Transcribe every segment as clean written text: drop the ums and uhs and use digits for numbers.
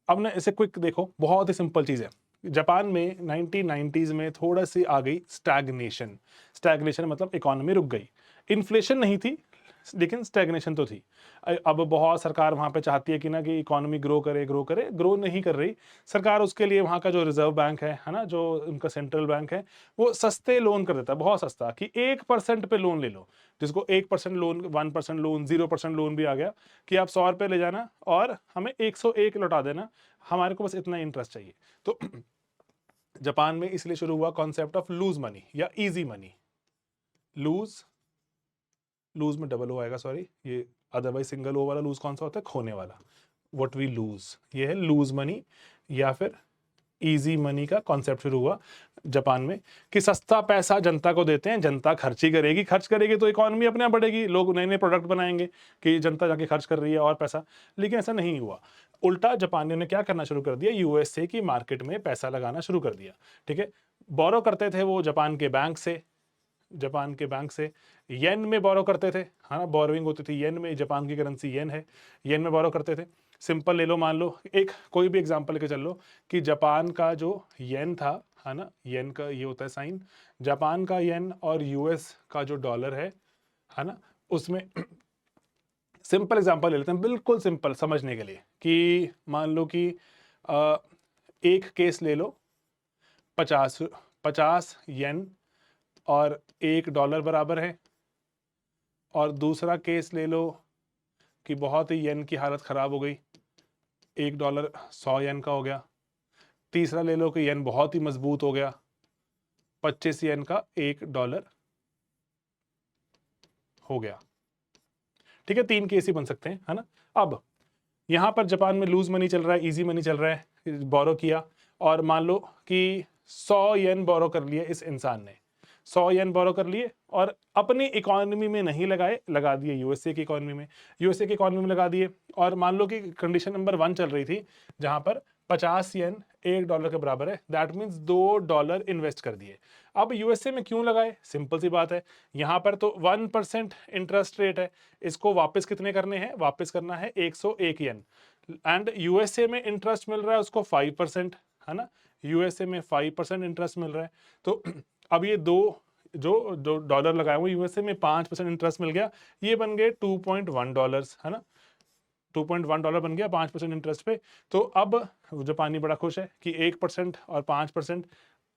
अब ना इसे क्विक देखो, बहुत ही सिंपल चीज़ है। जापान में 1990s में थोड़ा सी आ गई स्टैग्नेशन। स्टैग्नेशन मतलब इकोनॉमी रुक गई। इन्फ्लेशन नहीं थी, लेकिन स्टैग्नेशन तो थी। अब बहुत सरकार वहाँ पे चाहती है कि ना कि इकोनॉमी ग्रो करे, ग्रो नहीं कर रही। सरकार उसके लिए वहाँ का जो रिजर्व बैंक है ना, जो उनका सेंट्रल बैंक है, वो सस्ते लोन कर देता है, बहुत सस्ता, कि 1% पे लोन ले लो। जिसको 1% लोन, 1% लोन, 0% लोन भी आ गया, कि आप 100 रुपये ले जाना और हमें 101 लौटा देना, हमारे को बस इतना इंटरेस्ट चाहिए। तो जापान में इसलिए शुरू हुआ कॉन्सेप्ट ऑफ लूज मनी या इजी मनी। लूज, लूज में डबल ओ आएगा, सॉरी, ये अदरवाइज सिंगल ओ वाला लूज कौन सा होता है? खोने वाला। व्हाट वी लूज, ये है लूज मनी या फिर इजी मनी का कॉन्सेप्ट शुरू हुआ जापान में, कि सस्ता पैसा जनता को देते हैं, जनता खर्च ही करेगी, खर्च करेगी तो इकोनॉमी अपने आप बढ़ेगी, लोग नए नए प्रोडक्ट बनाएंगे कि जनता जाके खर्च कर रही है और पैसा। लेकिन ऐसा नहीं हुआ। उल्टा जापानियों ने क्या करना शुरू कर दिया, यूएसए की मार्केट में पैसा लगाना शुरू कर दिया। ठीक है, बोरो करते थे वो जापान के बैंक से, जापान के बैंक से येन में बोरो करते थे, है ना, बोरोइंग होती थी येन में, जापान की करेंसी येन है, येन में बोरो करते थे। सिंपल ले लो, मान लो एक कोई भी एग्जांपल लेके चल लो कि जापान का जो येन था, है ना, येन का ये होता है साइन, जापान का येन और यूएस का जो डॉलर है ना, उसमें सिंपल एग्जांपल ले लेते हैं, बिल्कुल सिंपल समझने के लिए, कि मान लो कि अ, एक केस ले लो, 50 50 येन और $1 बराबर है, और दूसरा केस ले लो कि बहुत ही येन की हालत खराब हो गई, $1 100 येन का हो गया। तीसरा ले लो कि येन बहुत ही मजबूत हो गया, 25 येन का $1 हो गया। ठीक है, 3 केस ही बन सकते हैं, है ना। अब यहां पर जापान में लूज मनी चल रहा है, इजी मनी चल रहा है, बोरो किया, और मान लो कि 100 येन बोरो कर लिए इस इंसान ने, 100 येन बोरो कर लिए और अपनी इकोनॉमी में नहीं लगाए, लगा दिए यूएसए की इकोनॉमी में, यूएसए की इकोनॉमी में लगा दिए। और मान लो कि कंडीशन नंबर 1 चल रही थी, जहां पर 50 येन $1 के बराबर है, दैट मीन्स $2 इन्वेस्ट कर दिए। अब यूएसए में क्यों लगाए? सिंपल सी बात है, यहां पर तो 1% इंटरेस्ट रेट है, इसको वापस कितने करने हैं? वापस करना है 101 येन, एंड यूएसए में इंटरेस्ट मिल रहा है उसको 5%, है ना, यूएसए में 5% इंटरेस्ट मिल रहा है। तो अब ये दो जो जो डॉलर लगाए हुए यूएसए में 5% इंटरेस्ट मिल गया, ये बन गए $2.1, है ना, $2.1 बन गया 5% इंटरेस्ट पे। तो अब जापानी बड़ा खुश है कि 1% और 5%,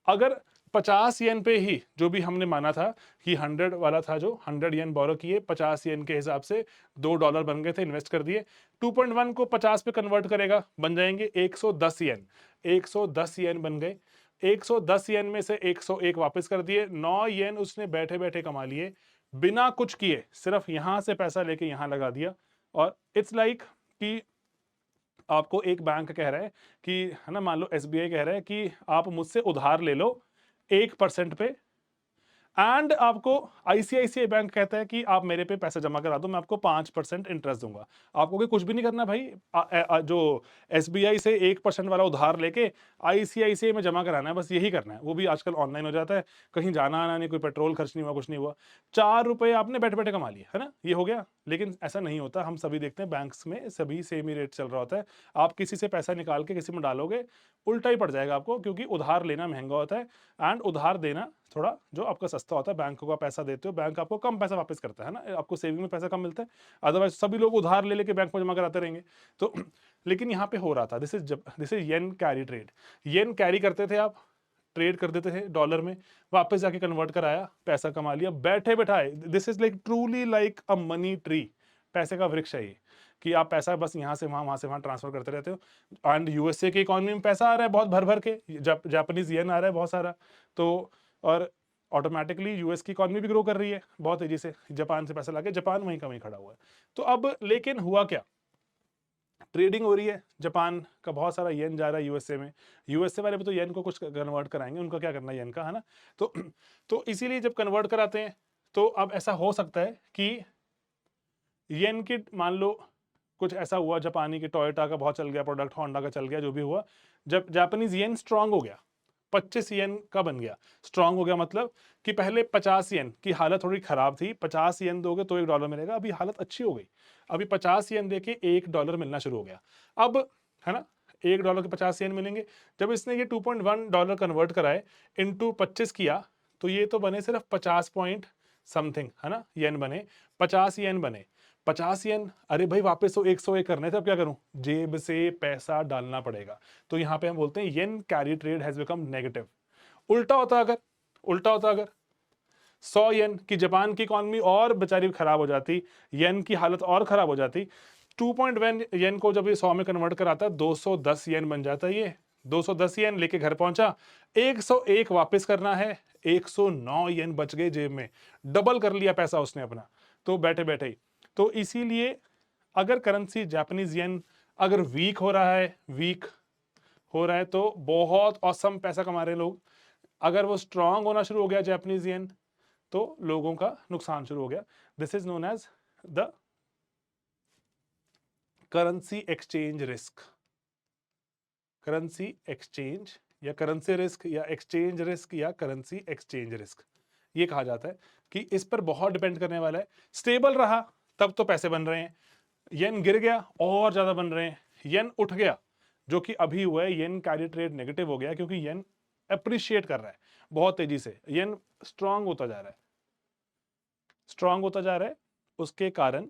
अगर 50 येन पे ही, जो भी हमने माना था कि 100 वाला था, जो 100 येन बोरो किए, 50 येन के हिसाब से $2 बन गए थे, इन्वेस्ट कर दिए, 2.1 को 50 पे कन्वर्ट करेगा, बन जाएंगे 110 येन, 110 येन बन गए। 110 येन में से 101 वापस कर दिए, 9 येन उसने बैठे बैठे कमा लिए, बिना कुछ किए, सिर्फ यहां से पैसा लेके यहां लगा दिया। और इट्स लाइक कि आपको एक बैंक कह रहा है कि, है ना, मान लो एसबीआई कह रहा है कि आप मुझसे उधार ले लो 1% पे, एंड आपको आईसीआईसीआई बैंक कहता है कि आप मेरे पे पैसा जमा करा दो, मैं आपको 5% इंटरेस्ट दूंगा। आपको कुछ भी नहीं करना भाई, जो एसबीआई से 1% वाला उधार लेके आईसीआईसीआई में जमा कराना है, बस यही करना है। वो भी आजकल ऑनलाइन हो जाता है, कहीं जाना आना नहीं, कोई पेट्रोल खर्च नहीं हुआ, कुछ नहीं हुआ, 4 रुपए आपने बैठे बैठे कमा लिए, है ना, ये हो गया। लेकिन ऐसा नहीं होता, हम सभी देखते हैं बैंक्स में सभी सेम ही रेट चल रहा होता है। आप किसी से पैसा निकाल के किसी में डालोगे, उल्टा ही पड़ जाएगा आपको, क्योंकि उधार लेना महंगा होता है एंड उधार देना थोड़ा जो आपका सस्ता होता है। बैंक को पैसा देते हो, बैंक आपको कम पैसा वापस करता है ना, आपको सेविंग में पैसा कम मिलता है। अदरवाइज सभी लोग उधार ले लेके बैंक में जमा कराते रहेंगे। तो लेकिन यहाँ पे हो रहा था, this is yen carry trade. Yen carry करते थे आप, ट्रेड कर देते थे डॉलर में, वापस जाके कन्वर्ट कराया, पैसा कमा लिया बैठे बैठाए। This is like truly like a money tree, पैसे का वृक्ष है ये, कि आप पैसा बस यहाँ से वहां, वहां से वहां ट्रांसफर करते रहते हो। एंड यूएसए की इकोनॉमी में पैसा आ रहा है बहुत भर भर के, जापानीज येन आ रहा है बहुत सारा, तो और ऑटोमेटिकली यूएस की इकोनॉमी भी ग्रो कर रही है बहुत तेजी से, जापान से पैसा लाके जापान वहीं का वहीं खड़ा हुआ है। तो अब लेकिन हुआ क्या, ट्रेडिंग हो रही है, जापान का बहुत सारा येन जा रहा है यूएसए में, यूएसए वाले भी तो येन को कुछ कन्वर्ट कराएंगे, उनका क्या करना है येन का, है ना। तो तो इसीलिए जब कन्वर्ट कराते हैं, तो अब ऐसा हो सकता है कि येन की, मान लो कुछ ऐसा हुआ, जापानी की टोयोटा का बहुत चल गया प्रोडक्ट, होंडा का चल गया, जो भी हुआ, जब जापानीज येन स्ट्रांग हो गया, 25 येन का बन गया, स्ट्रांग हो गया मतलब कि पहले 50 येन की हालत थोड़ी खराब थी, 50 येन दोगे तो $1 मिलेगा, अभी हालत अच्छी हो गई, अभी 50 येन देके $1 मिलना शुरू हो गया। अब, है ना, $1 के 50 येन मिलेंगे। जब इसने ये $2.1 कन्वर्ट कराए इंटू 25 किया तो ये तो बने सिर्फ 50 पॉइंट समथिंग, है ना, येन बने, 50 येन बने। 50 येन, अरे भाई वापस तो 101 करने थे, अब क्या करूं, जेब से पैसा डालना पड़ेगा। तो यहां पे हम बोलते हैं yen carry trade has become negative. उल्टा होता अगर 100 येन की जापान की इकॉनमी और बेचारी खराब हो जाती, येन की हालत और खराब हो जाती, 2.1 येन को जब ये 100 में कन्वर्ट कराता 210 येन बन जाता। ये 210 येन लेके घर पहुंचा, 101 वापस करना है, 109 येन बच गए जेब में, डबल कर लिया पैसा उसने अपना, तो बैठे बैठे ही। तो इसीलिए अगर करेंसी जापानीज येन अगर वीक हो रहा है तो बहुत औसम पैसा कमा रहे हैं लोग। अगर वो स्ट्रांग होना शुरू हो गया जापानीज येन तो लोगों का नुकसान शुरू हो गया। This is known as the currency exchange risk. Currency exchange या करेंसी रिस्क या एक्सचेंज रिस्क या करेंसी एक्सचेंज रिस्क, ये कहा जाता है कि इस पर बहुत डिपेंड करने वाला है। स्टेबल रहा तब तो पैसे बन रहे हैं, येन गिर गया और ज्यादा बन रहे हैं, येन उठ गया जो कि अभी हुआ है, येन कैरी ट्रेड नेगेटिव हो गया क्योंकि येन अप्रिशिएट कर रहा है बहुत तेजी से, येन स्ट्रांग होता जा रहा है, उसके कारण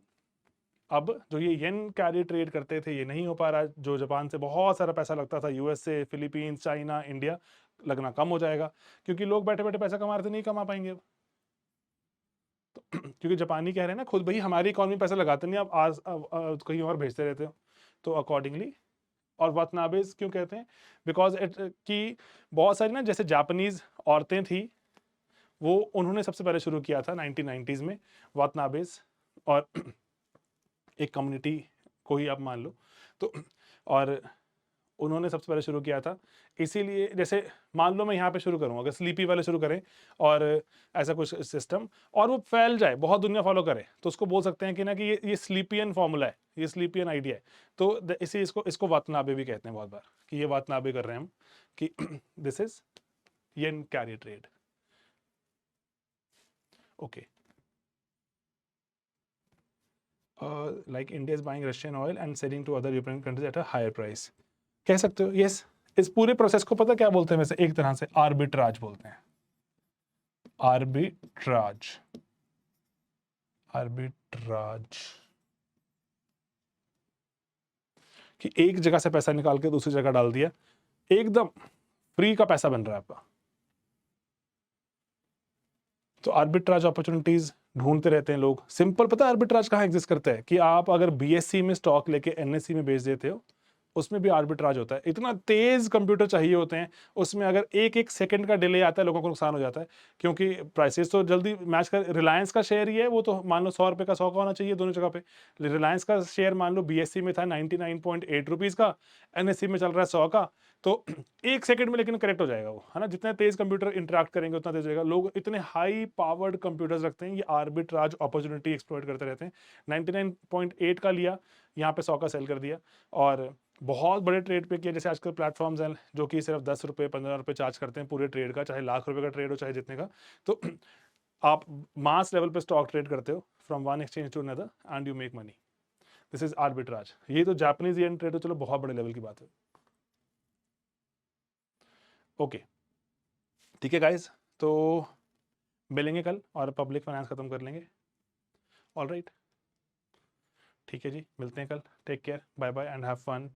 अब जो ये येन कैरी ट्रेड करते थे ये नहीं हो पा रहा। जो जापान से बहुत सारा पैसा लगता था, यूएस से, फिलीपींस, चाइना, इंडिया, लगना कम हो जाएगा क्योंकि लोग बैठे बैठे पैसा कमा रहे थे, नहीं कमा पाएंगे अब। तो क्योंकि जापानी कह रहे हैं ना खुद, भाई हमारी इकॉनमी पैसा लगाते नहीं, आप आज कहीं और भेजते रहते हो। तो अकॉर्डिंगली, और वातनाबेज क्यों कहते हैं, बिकॉज इट की बहुत सारी ना जैसे जापानीज औरतें थी, वो उन्होंने सबसे पहले शुरू किया था 1990s में वातनाबेज, और एक कम्युनिटी को ही आप मान लो तो, और उन्होंने सबसे पहले शुरू किया था। इसीलिए जैसे मान लो मैं यहाँ पे शुरू करूँ, अगर स्लीपी वाले शुरू करें और ऐसा कुछ सिस्टम और वो फैल जाए, बहुत दुनिया फॉलो करे, तो उसको बोल सकते हैं कि ना कि ये स्लीपियन फॉर्मूला है, ये स्लीपियन आइडिया है। तो इसी इसको वातनाबे भी कहते हैं बहुत बार, कि ये वातनाबे कर रहे हैं हम, कि this is yen carry trade. Okay, like India is buying Russian oil and selling to other European countries at a higher price, कह सकते हो। यस, इस पूरे प्रोसेस को पता क्या बोलते हैं वैसे, एक तरह से आर्बिट्राज बोलते हैं। आर्बिट्राज, आर्बिट्राज, कि एक जगह से पैसा निकाल के दूसरी जगह डाल दिया, एकदम फ्री का पैसा बन रहा है आपका। तो आर्बिट्राज अपॉर्चुनिटीज ढूंढते रहते हैं लोग। सिंपल पता है आर्बिट्राज कहाँ एग्जिस्ट करता है, कि आप अगर बीएससी में स्टॉक लेके एनएससी में बेच देते हो, उसमें भी आर्बिट्राज होता है। इतना तेज कंप्यूटर चाहिए होते हैं, उसमें अगर एक एक सेकंड का डिले आता है लोगों को नुकसान हो जाता है, क्योंकि प्राइसेस तो जल्दी मैच कर। रिलायंस का शेयर ही है, वो तो मान लो 100 रुपये का 100 का होना चाहिए दोनों जगह पे। रिलायंस का शेयर मान लो बीएससी में था 99.8 रुपीज का, एनएससी में चल रहा है 100 का, तो एक सेकंड में लेकिन करेक्ट हो जाएगा वो, है ना। जितने तेज कंप्यूटर इंटरेक्ट करेंगे उतना तेज होगा। लोग इतने हाई पावर्ड कंप्यूटर्स रखते हैं, ये आर्बिट्राज अपॉर्चुनिटी एक्सप्लॉइट करते रहते हैं। 99.8 का लिया, यहाँ पे 100 का सेल कर दिया, और बहुत बड़े ट्रेड पे किया। जैसे आजकल प्लेटफॉर्म्स हैं जो कि सिर्फ 10 रुपये 15 रुपये चार्ज करते हैं पूरे ट्रेड का, चाहे लाख रुपए का ट्रेड हो चाहे जितने का। तो आप मास लेवल पे स्टॉक ट्रेड करते हो from one exchange to another and you make money. This is arbitrage. ये तो जापानीज येन ट्रेड हो, चलो बहुत बड़े लेवल की बात है। ओके, ठीक है गाइज, तो मिलेंगे कल और पब्लिक फाइनेंस खत्म कर लेंगे। ऑल राइट, ठीक है जी, मिलते हैं कल। Take care, bye bye and have fun.